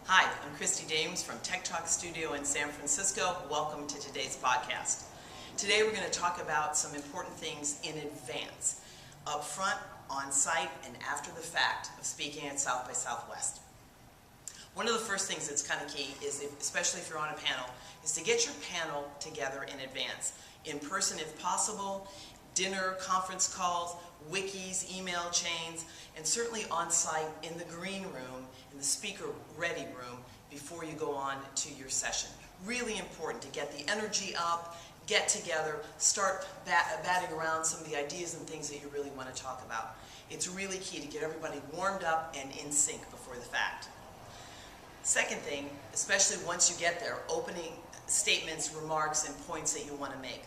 Hi, I'm Christy Dames from Tech Talk Studio in San Francisco. Welcome to today's podcast. Today we're going to talk about some important things in advance, up front, on site, and after the fact of speaking at South by Southwest. One of the first things that's kind of key is, especially if you're on a panel, is to get your panel together in advance. In person if possible, dinner, conference calls, wikis, email chains, and certainly on site in the green room, in the speaker ready room, before you go on to your session. Really important to get the energy up, get together, start batting around some of the ideas and things that you really want to talk about. It's really key to get everybody warmed up and in sync before the fact. Second thing, especially once you get there, opening statements, remarks, and points that you want to make.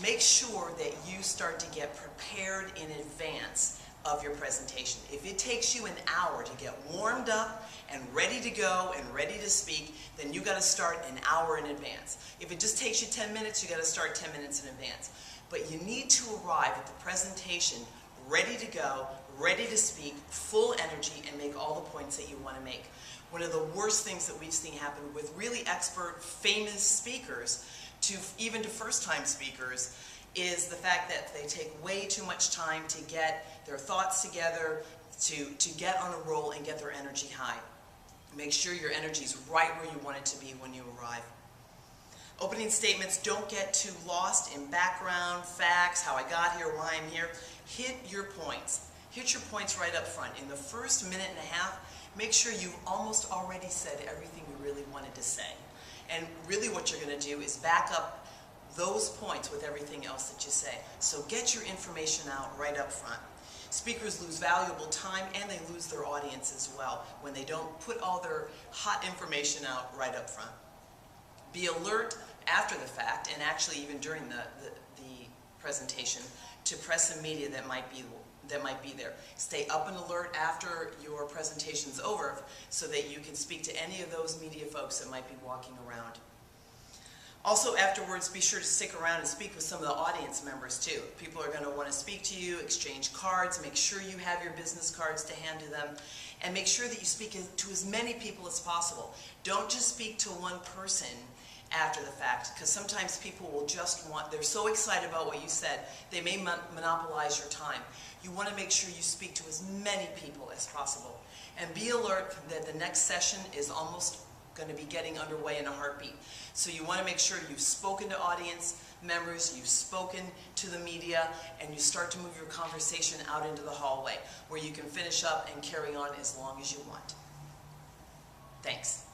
Make sure that you start to get prepared in advance of your presentation. If it takes you an hour to get warmed up and ready to go and ready to speak, then you got to start an hour in advance. If it just takes you 10 minutes, you got to start 10 minutes in advance. But you need to arrive at the presentation ready to go, ready to speak, full energy, and make all the points that you want to make. One of the worst things that we've seen happen with really expert, famous speakers, even to first-time speakers, is the fact that they take way too much time to get their thoughts together, to get on a roll and get their energy high. Make sure your energy is right where you want it to be when you arrive. Opening statements, don't get too lost in background, facts, how I got here, why I'm here. Hit your points. Hit your points right up front. In the first minute and a half, make sure you've almost already said everything you really wanted to say. And really what you're going to do is back up those points with everything else that you say. So get your information out right up front. Speakers lose valuable time and they lose their audience as well when they don't put all their hot information out right up front. Be alert after the fact, and actually even during the presentation, to press and media that might be there. Stay up and alert after your presentation's over so that you can speak to any of those media folks that might be walking around. Also afterwards, be sure to stick around and speak with some of the audience members too. People are going to want to speak to you, exchange cards, make sure you have your business cards to hand to them, and make sure that you speak to as many people as possible. Don't just speak to one person after the fact, because sometimes people will they're so excited about what you said, they may monopolize your time. You want to make sure you speak to as many people as possible. And be alert that the next session is almost going to be getting underway in a heartbeat. So you want to make sure you've spoken to audience members, you've spoken to the media, and you start to move your conversation out into the hallway where you can finish up and carry on as long as you want. Thanks.